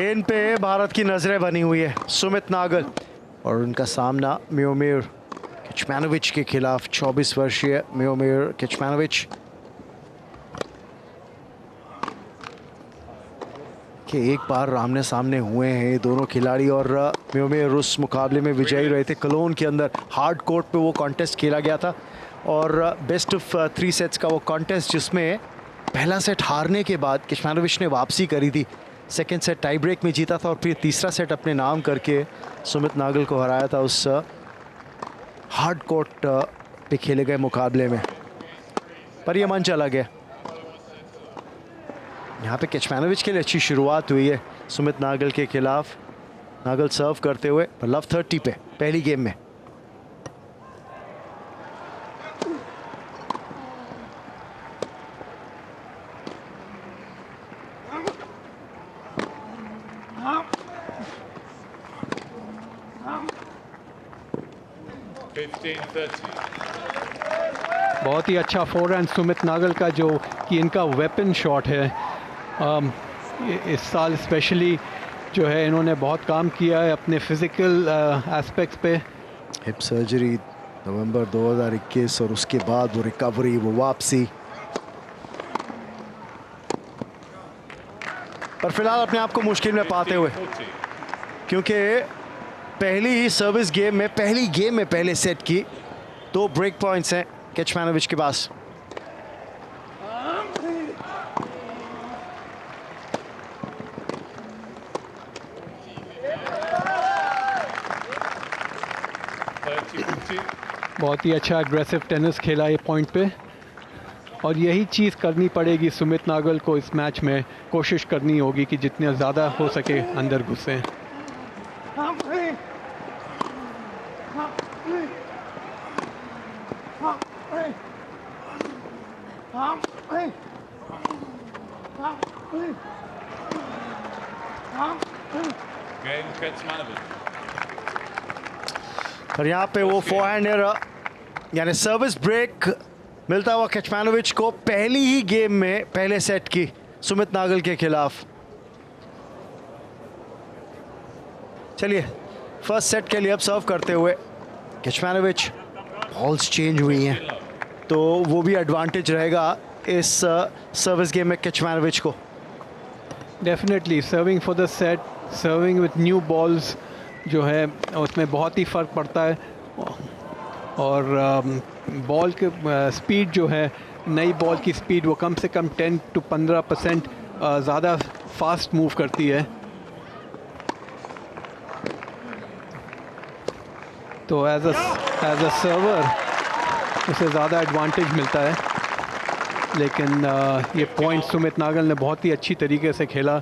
इन पे भारत की नजरें बनी हुई है। सुमित नागल और उनका सामना मियोमिर किचमानोविच के खिलाफ। 24 वर्षीय मियोमिर किचमानोविच के एक बार आमने सामने हुए हैं दोनों खिलाड़ी और मियोमिर उस मुकाबले में विजयी रहे थे। कलोन के अंदर हार्ड कोर्ट पे वो कॉन्टेस्ट खेला गया था और बेस्ट ऑफ 3 सेट्स का वो कॉन्टेस्ट, जिसमें पहला सेट हारने के बाद किचमानोविच ने वापसी करी थी। सेकेंड सेट टाई ब्रेक में जीता था और फिर तीसरा सेट अपने नाम करके सुमित नागल को हराया था उस हार्ड कोर्ट पे खेले गए मुकाबले में। पर यह मन चला गया। यहाँ पे किचमानोविच के लिए अच्छी शुरुआत हुई है सुमित नागल के खिलाफ। नागल सर्व करते हुए लव 30 पे पहली गेम में। बहुत ही अच्छा फोरहैंड सुमित नागल का, जो कि इनका वेपन शॉट है। इस साल स्पेशली जो है इन्होंने बहुत काम किया है अपने फिजिकल एस्पेक्ट्स पे। हिप सर्जरी नवंबर 2021 और उसके बाद वो रिकवरी, वो वापसी। पर फिलहाल अपने आप को मुश्किल में पाते हुए, क्योंकि पहली ही सर्विस गेम में, पहली गेम में पहले सेट की 2 ब्रेक पॉइंट्स हैं किचमानोविच के पास। बहुत ही अच्छा एग्रेसिव टेनिस खेला ये पॉइंट पे, और यही चीज़ करनी पड़ेगी सुमित नागल को इस मैच में। कोशिश करनी होगी कि जितने ज़्यादा हो सके अंदर घुसें। और यहाँ पे वो फोरहैंड यानी सर्विस ब्रेक मिलता हुआ किचमानोविच को पहली ही गेम में पहले सेट की सुमित नागल के खिलाफ। चलिए फर्स्ट सेट के लिए अब सर्व करते हुए किचमानोविच। बॉल्स चेंज हुई हैं तो वो भी एडवांटेज रहेगा इस सर्विस गेम में किचमानोविच को। Definitely serving for the set, serving with new balls जो है उसमें बहुत ही फ़र्क पड़ता है। और बॉल के स्पीड जो है, नई बॉल की स्पीड वो कम से कम 10 to 15% ज़्यादा फास्ट मूव करती है। तो एज अ सर्वर उसे ज़्यादा एडवांटेज मिलता है। लेकिन ये पॉइंट सुमित नागल ने बहुत ही अच्छी तरीके से खेला।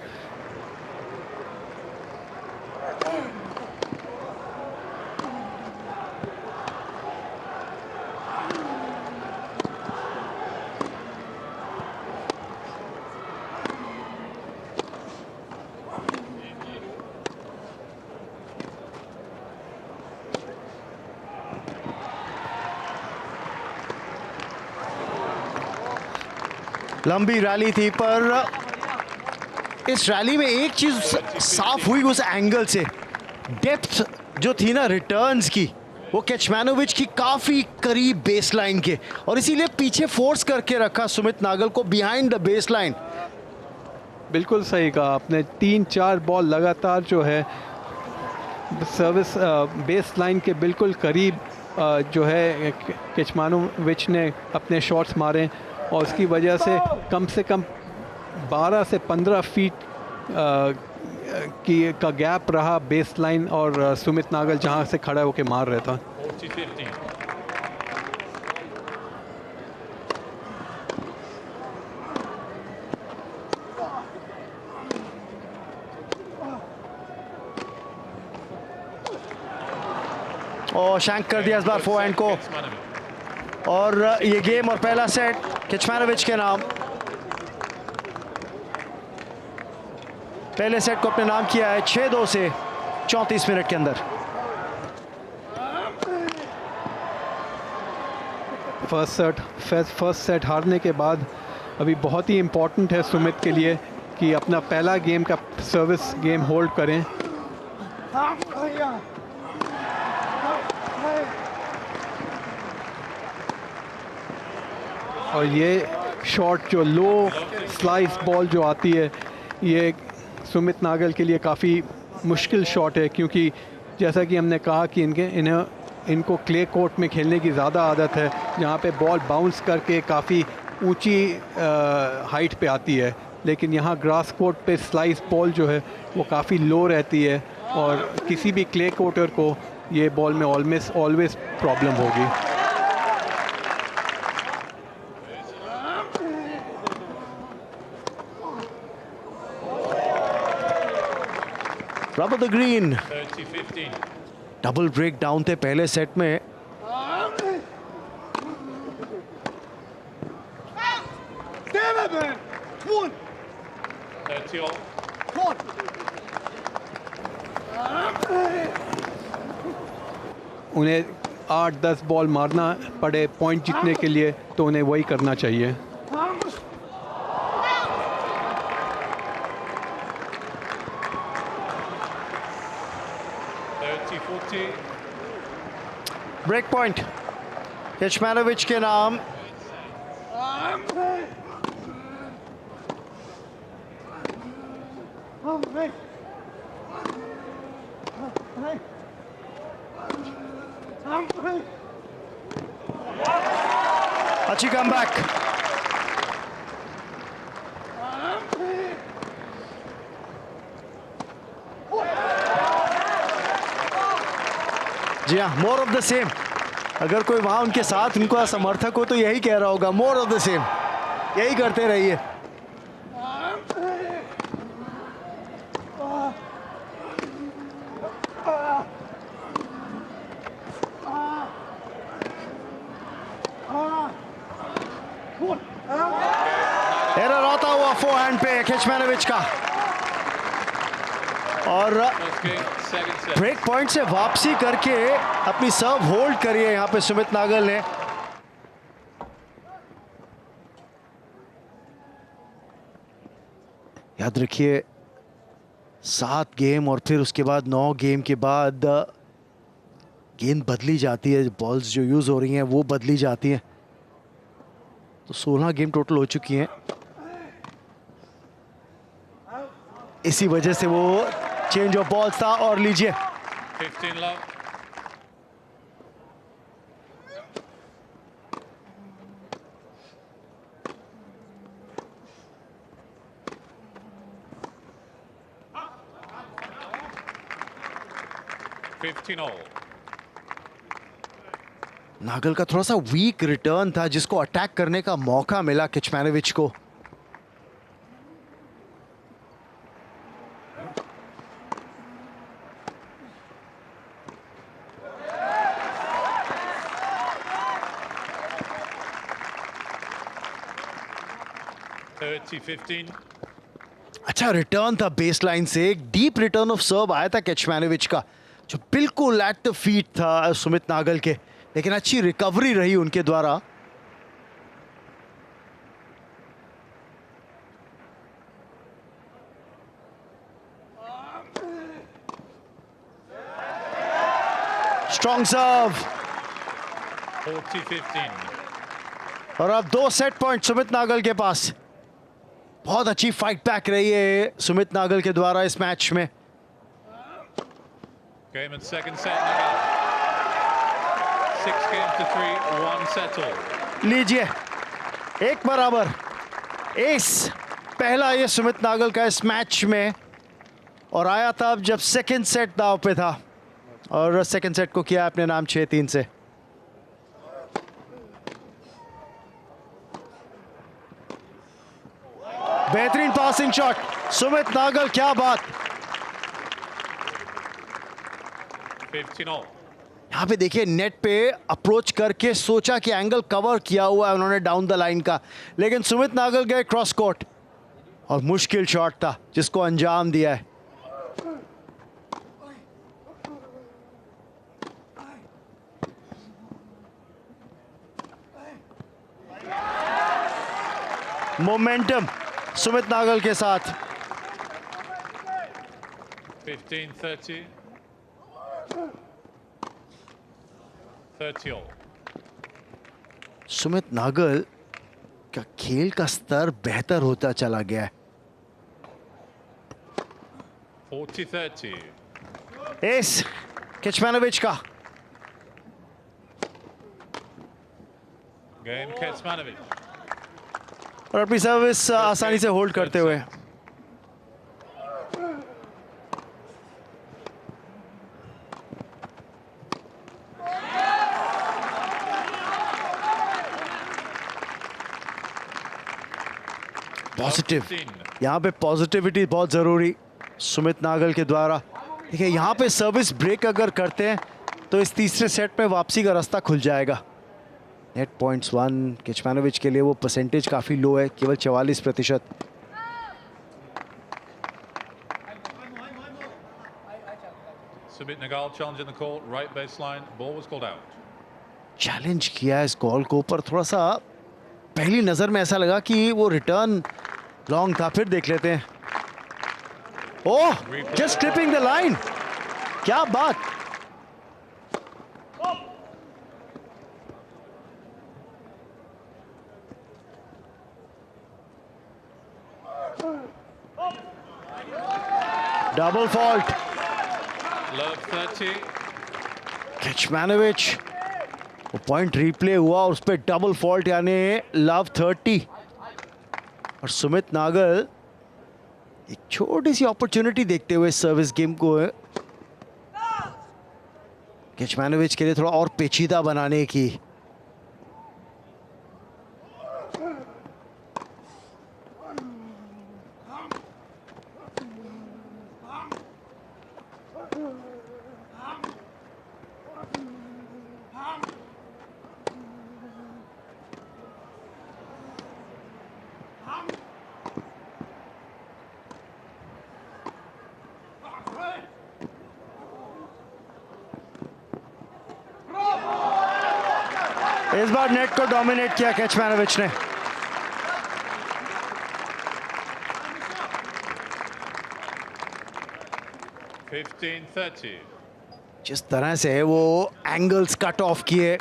लंबी रैली थी पर इस रैली में एक चीज साफ हुई उस एंगल से, डेप्थ जो थी ना रिटर्न्स की, वो किचमानोविच की काफी करीब बेसलाइन के, और इसीलिए पीछे फोर्स करके रखा सुमित नागल को बिहाइंड द बेसलाइन। बिल्कुल सही कहा आपने। 3-4 बॉल लगातार जो है सर्विस बेस लाइन के बिल्कुल करीब जो है किचमानोविच ने अपने शॉट्स मारे, और उसकी वजह से कम 12 से 15 फीट का गैप रहा बेस लाइन और सुमित नागल जहां से खड़ा होकर मार रहा था। और शैंक कर दिया इस बार फोरहैंड को, और ये गेम और पहला सेट किचमानोविच के नाम। पहले सेट को अपने नाम किया है 6-2 से 34 मिनट के अंदर। फर्स्ट सेट हारने के बाद अभी बहुत ही इम्पोर्टेंट है सुमित के लिए कि अपना पहला गेम का सर्विस गेम होल्ड करें। और ये शॉट जो लो स्लाइस बॉल जो आती है, ये सुमित नागल के लिए काफ़ी मुश्किल शॉट है, क्योंकि जैसा कि हमने कहा कि इनको क्ले कोर्ट में खेलने की ज़्यादा आदत है, जहाँ पे बॉल बाउंस करके काफ़ी ऊंची हाइट पे आती है। लेकिन यहाँ ग्रास कोर्ट पे स्लाइस बॉल जो है वो काफ़ी लो रहती है, और किसी भी क्ले कोर्टर को ये बॉल में ऑलवेज प्रॉब्लम होगी। रब द ग्रीन 30-15. डबल ब्रेक डाउन थे पहले सेट में। 30 all. उन्हें 8-10 बॉल मारना पड़े पॉइंट जीतने के लिए, तो उन्हें वही करना चाहिए। 30-40. ब्रेक पॉइंट केचमानोविच के नाम। अच्छी कमबैक। जी हाँ, मोर ऑफ द सेम। अगर कोई वहां उनके साथ उनका समर्थक हो तो यही कह रहा होगा, मोर ऑफ द सेम, यही करते रहिए। एरर आता हुआ फोरहैंड पे केचमानोविच का, और First game, second set. Break point से वापसी करके अपनी सर्व होल्ड करिए यहाँ पे सुमित नागल ने। याद रखिए 7 गेम और फिर उसके बाद 9 गेम के बाद गेंद बदली जाती है, बॉल्स जो यूज हो रही हैं वो बदली जाती हैं। तो 16 गेम टोटल हो चुकी हैं। इसी वजह से वो चेंज ऑफ बॉल्स था। और लीजिए 15 love. $15 नागल का थोड़ा सा वीक रिटर्न था, जिसको अटैक करने का मौका मिला केचमानोविच को। $30-15. अच्छा रिटर्न था बेसलाइन से, एक डीप रिटर्न ऑफ सर्व आया था केचमानोविच का, जो बिल्कुल एट द फीट था सुमित नागल के, लेकिन अच्छी रिकवरी रही उनके द्वारा। स्ट्रॉन्ग सर्व, 40-15. और अब 2 सेट पॉइंट सुमित नागल के पास। बहुत अच्छी फाइट बैक रही है सुमित नागल के द्वारा इस मैच में। Game and second set. Nagal. 6 games to 3, 1 set all. लीजिए एक बराबर, एस पहला ये सुमित नागल का इस मैच में, और आया था जब सेकंड सेट दाव पे था, और सेकंड सेट को किया अपने नाम 6-3 से। बेहतरीन पासिंग शॉट सुमित नागल, क्या बात। 15 all. यहाँ पे देखिए नेट पे अप्रोच करके सोचा कि एंगल कवर किया हुआ है उन्होंने डाउन द लाइन का, लेकिन सुमित नागल गए क्रॉस कोर्ट, और मुश्किल शॉट था जिसको अंजाम दिया है। मोमेंटम सुमित नागल के साथ। 15-30. 30 all. सुमित नागल का खेल का स्तर बेहतर होता चला गया है। 40-30. एस केचमानोविच का। Game Kecmanovic. और अपनी सर्विस आसानी से होल्ड करते हुए। पॉजिटिव, यहाँ पे पॉजिटिविटी बहुत जरूरी सुमित नागल के द्वारा। देखिए यहाँ पे सर्विस ब्रेक अगर करते हैं तो इस तीसरे सेट में वापसी का रास्ता खुल जाएगा। नेट पॉइंट्स 1 केचमानोविच के लिए वो परसेंटेज काफी लो है, केवल 44%। Sumit Nagal challenging the call, right baseline, ball was called out. Challenge किया इस कॉल को, पर थोड़ा सा पहली नजर में ऐसा लगा कि वो रिटर्न लॉन्ग था। फिर देख लेते हैं। ओह, जस्ट ट्रिपिंग द लाइन, क्या बात। Double fault. Love 30. केचमानोविच, वो पॉइंट रिप्ले हुआ और उस पर डबल फॉल्ट, यानी लव 30। और सुमित नागल एक छोटी सी अपॉर्चुनिटी देखते हुए सर्विस गेम को केचमानोविच के लिए थोड़ा और पेचीदा बनाने की। इस बार नेट को डोमिनेट किया केचमानोविच ने। जिस तरह से वो एंगल्स कट ऑफ किए,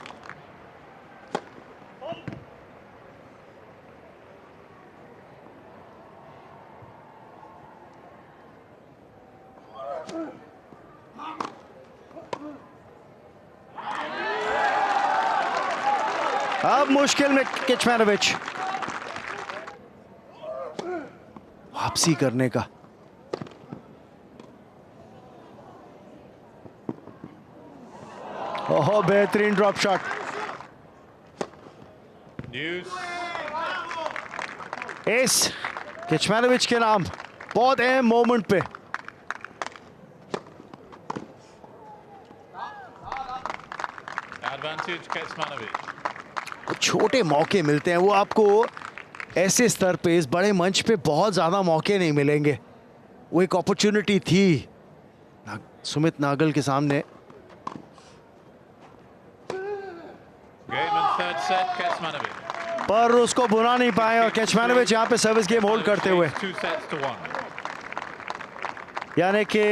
अब मुश्किल में केचमानोविच वापसी करने का। ओह, बेहतरीन ड्रॉप शॉट। एस केचमानोविच के नाम, बहुत अहम मोमेंट पे। Advantage Kecmanovic. छोटे मौके मिलते हैं, वो आपको ऐसे स्तर पे, इस बड़े मंच पे बहुत ज्यादा मौके नहीं मिलेंगे। वो एक अपॉर्चुनिटी थी सुमित नागल के सामने। Game and third set, Kecmanovic. पर उसको बुला नहीं पाए और केचमानोविच यहाँ पे सर्विस गेम होल्ड करते हुए, 2 sets to 1. यानी कि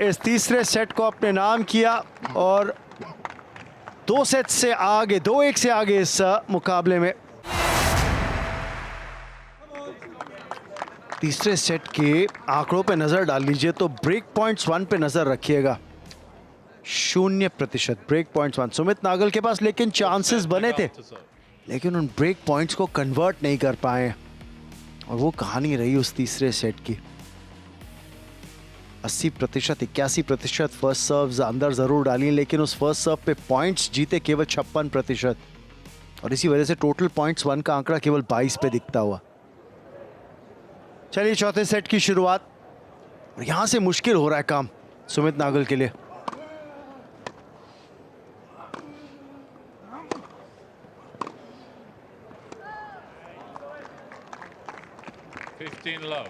इस तीसरे सेट को अपने नाम किया और 2 सेट से आगे, 2-1 से आगे इस मुकाबले में। तीसरे सेट के आंकड़ों पे नजर डाल लीजिए तो ब्रेक पॉइंट्स 1 पे नजर रखिएगा, 0% ब्रेक पॉइंट्स 1 सुमित नागल के पास। लेकिन चांसेस बने थे, लेकिन उन ब्रेक पॉइंट्स को कन्वर्ट नहीं कर पाए और वो कहानी रही उस तीसरे सेट की। 80%, 81% फर्स्ट सर्व्स अंदर जरूर डाली, लेकिन उस फर्स्ट सर्व पे पॉइंट्स जीते केवल 56%, और इसी वजह से टोटल पॉइंट्स 1 का आंकड़ा केवल 22 पे दिखता हुआ। चलिए चौथे सेट की शुरुआत, और यहां से मुश्किल हो रहा है काम सुमित नागल के लिए। Love.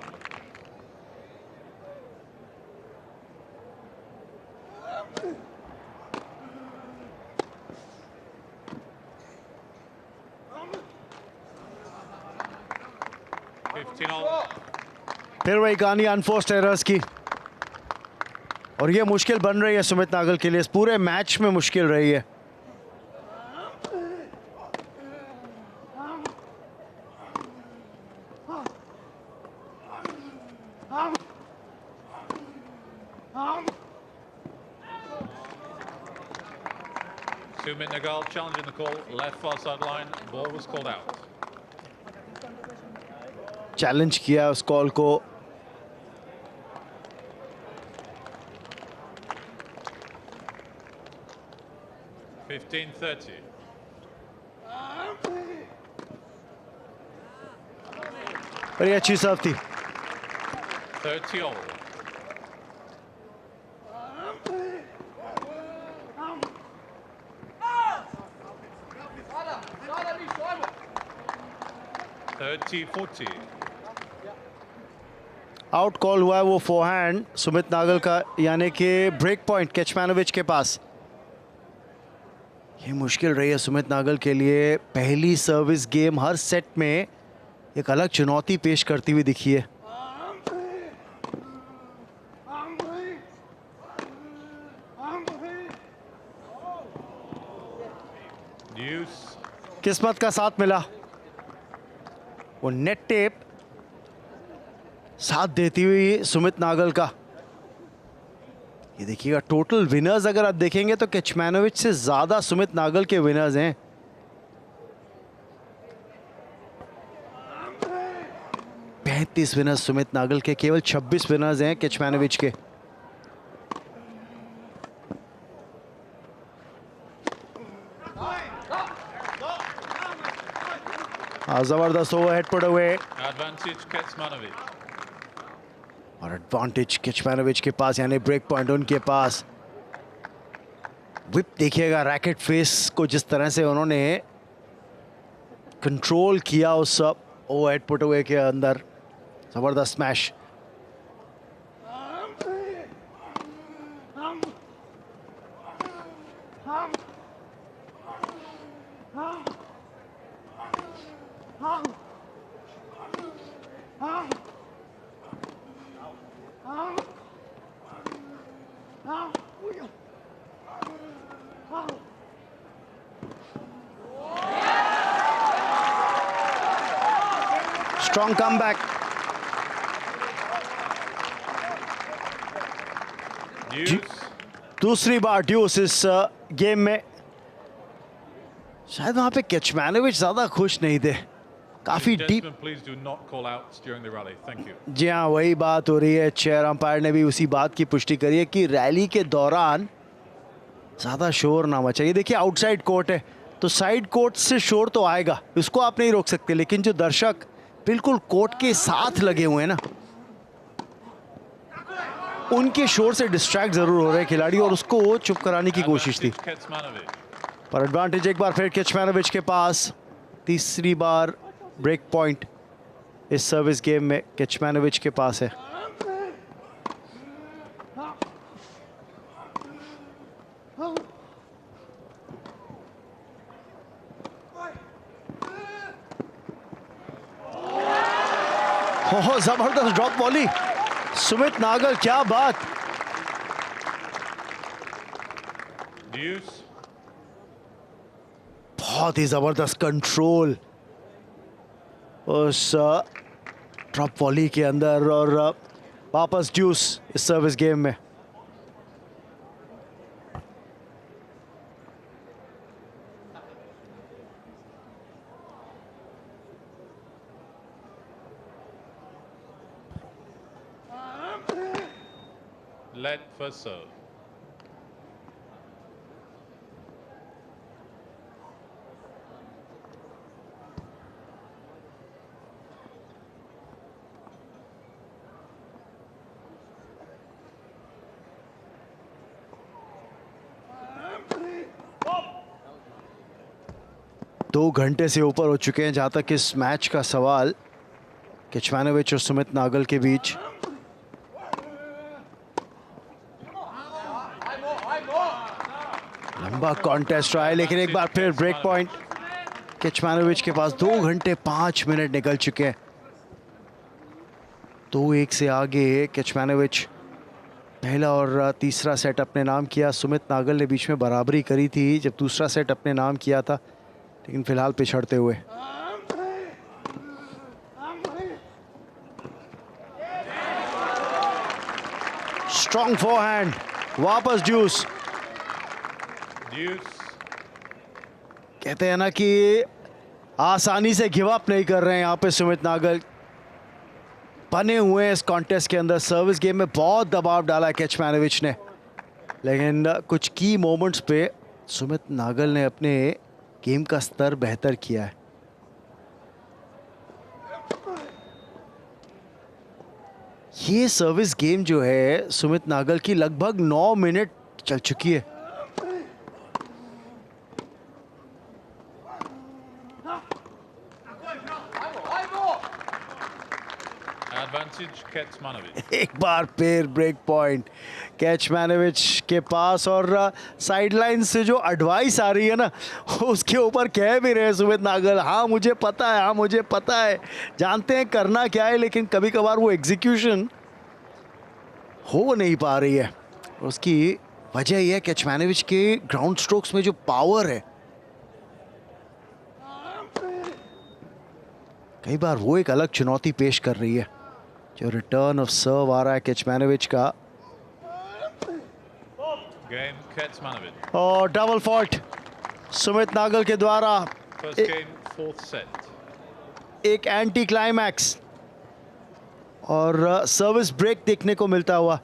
फिर वही कहानी अनफोर्स्ड एरर्स की। और ये मुश्किल बन रही है सुमित नागल के लिए, इस पूरे मैच में मुश्किल रही है। Sumit Nagal challenging the call, left far sideline, ball was called out. Challenge किया उस कॉल को। (15:30). बड़ी अच्छी सर्व थी। 30 all. (30-40). आउट कॉल हुआ है वो फोरहैंड सुमित नागल का, यानी कि ब्रेक पॉइंट केचमानोविच के पास। ये मुश्किल रही है सुमित नागल के लिए। पहली सर्विस गेम हर सेट में एक अलग चुनौती पेश करती हुई दिखी है। किस्मत का साथ मिला, वो नेट टेप साथ देती हुई सुमित नागल का। ये देखिएगा टोटल विनर्स अगर आप देखेंगे तो केचमानोविच से ज्यादा सुमित नागल के विनर्स हैं। पैंतीस विनर्स सुमित नागल के, केवल 26 विनर्स हैं केचमानोविच के। जबरदस्त overhead put away Advantage Kecmanovic. और एडवांटेज केचमानोविच के पास, यानी ब्रेक पॉइंट उनके पास। विप देखिएगा रैकेट फेस को जिस तरह से उन्होंने कंट्रोल किया उस ओवरहेड पुट अवे के अंदर। जबरदस्त स्मैश। Strong comeback. दूसरी बार ड्यूस इस गेम में। शायद वहां पे केचमानोविच ज्यादा खुश नहीं थे, काफी deep. Please do not call outs during the rally. Thank you. जी हाँ, वही बात हो रही है। चेयर अंपायर ने भी उसी बात की पुष्टि करी है कि रैली के दौरान ज्यादा शोर ना मचाइए। देखिए आउटसाइड कोर्ट है तो साइड कोर्ट से शोर तो आएगा, उसको आप नहीं रोक सकते, लेकिन जो दर्शक बिल्कुल कोर्ट के साथ लगे हुए हैं ना, उनके शोर से डिस्ट्रैक्ट जरूर हो रहे हैं खिलाड़ी, और उसको चुप कराने की कोशिश थी। Advantage Kecmanovic. पर एडवांटेज एक बार फिर केचमानोविच के पास। तीसरी बार ब्रेक पॉइंट इस सर्विस गेम में केचमानोविच के पास है। हो जबरदस्त ड्रॉप बॉली सुमित नागल, क्या बात। Deuce. बहुत ही जबरदस्त कंट्रोल उस ड्रॉप वॉली के अंदर, और वापस ड्यूस इस सर्विस गेम में। Led for serve. दो घंटे से ऊपर हो चुके हैं जहां तक इस मैच का सवाल केचमानोविच और सुमित नागल के बीच। लंबा कॉन्टेस्ट रहा है, लेकिन एक बार फिर ब्रेक पॉइंट केचमानोविच के पास। 2 घंटे 5 मिनट निकल चुके हैं। 2-1 से आगे केचमानोविच पहला और तीसरा सेट अपने नाम किया। सुमित नागल ने बीच में बराबरी करी थी जब दूसरा सेट अपने नाम किया था, लेकिन फिलहाल पिछड़ते हुए। स्ट्रॉन्ग फोरहैंड, वापस ड्यूस। कहते हैं ना कि आसानी से गिव अप नहीं कर रहे हैं यहाँ पे सुमित नागल। बने हुए हैं इस कॉन्टेस्ट के अंदर। सर्विस गेम में बहुत दबाव डाला है केचमानोविच ने, लेकिन कुछ की मोमेंट्स पे सुमित नागल ने अपने गेम का स्तर बेहतर किया है। ये सर्विस गेम जो है सुमित नागल की लगभग 9 मिनट चल चुकी है। एक बार फिर ब्रेक पॉइंट केचमानोविच के पास, और साइड लाइन से जो एडवाइस आ रही है ना, उसके ऊपर कह भी रहे हैं सुमित नागल, हाँ मुझे पता है, हाँ मुझे पता है, जानते हैं करना क्या है, लेकिन कभी कभार वो एग्जीक्यूशन हो नहीं पा रही है। उसकी वजह यह है केचमानोविच के ग्राउंड स्ट्रोक्स में जो पावर है, कई बार वो एक अलग चुनौती पेश कर रही है। जो रिटर्न ऑफ सर्व आ रहा है केचमानोविच का, और डबल फॉल्ट सुमित नागल के द्वारा। एक एंटी क्लाइमैक्स और सर्विस ब्रेक देखने को मिलता हुआ।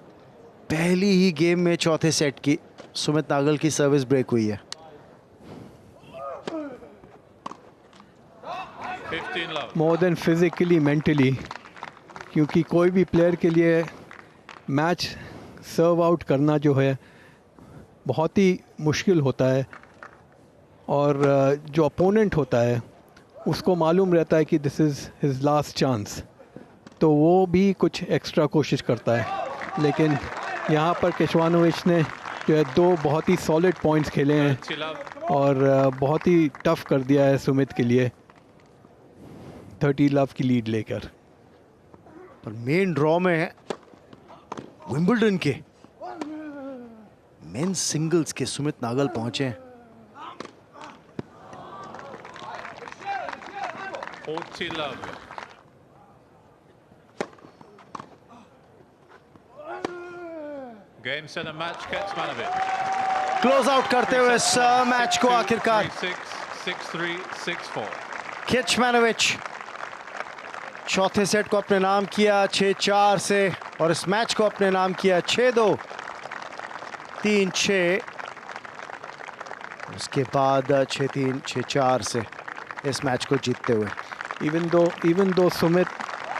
पहली ही गेम में चौथे सेट की सुमित नागल की सर्विस ब्रेक हुई है। 15 love. More than physically, mentally, क्योंकि कोई भी प्लेयर के लिए मैच सर्व आउट करना जो है बहुत ही मुश्किल होता है, और जो अपोनेंट होता है उसको मालूम रहता है कि this is his last chance, तो वो भी कुछ एक्स्ट्रा कोशिश करता है। लेकिन यहाँ पर केचमानोविच ने जो है 2 बहुत ही सॉलिड पॉइंट्स खेले हैं और बहुत ही टफ कर दिया है सुमित के लिए 30 लव की लीड लेकर। पर मेन ड्रॉ में विंबलडन के मेन सिंगल्स के सुमित नागल पहुंचे हैं। 40 love. Game set and match. Kecmanovic. Close out करते हुए इस मैच को आखिरकार 6-3, 6-4. केचमानोविच चौथे सेट को अपने नाम किया 6-4 से, और इस मैच को अपने नाम किया 6-2, 3-6, उसके बाद 6-3, 6-4 से इस मैच को जीतते हुए। इवन दो सुमित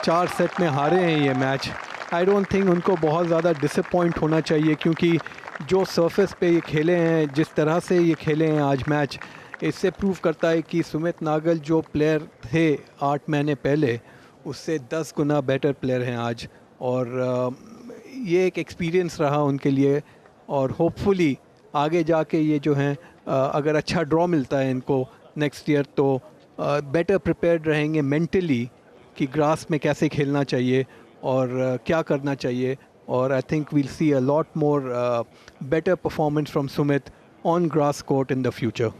4 सेट में हारे हैं ये मैच, आई डोंट थिंक उनको बहुत ज़्यादा डिसअपॉइंट होना चाहिए, क्योंकि जो सरफेस पे ये खेले हैं, जिस तरह से ये खेले हैं आज मैच, इससे प्रूव करता है कि सुमित नागल जो प्लेयर थे 8 महीने पहले, उससे 10 गुना बेटर प्लेयर हैं आज। और ये एक एक्सपीरियंस रहा उनके लिए, और होपफुली आगे जाके ये जो हैं अगर अच्छा ड्रॉ मिलता है इनको नेक्स्ट ईयर, तो बेटर प्रिपेयर्ड रहेंगे मेंटली कि ग्रास में कैसे खेलना चाहिए और क्या करना चाहिए। और I think we'll see a lot more better performance from Sumit on grass court in the future.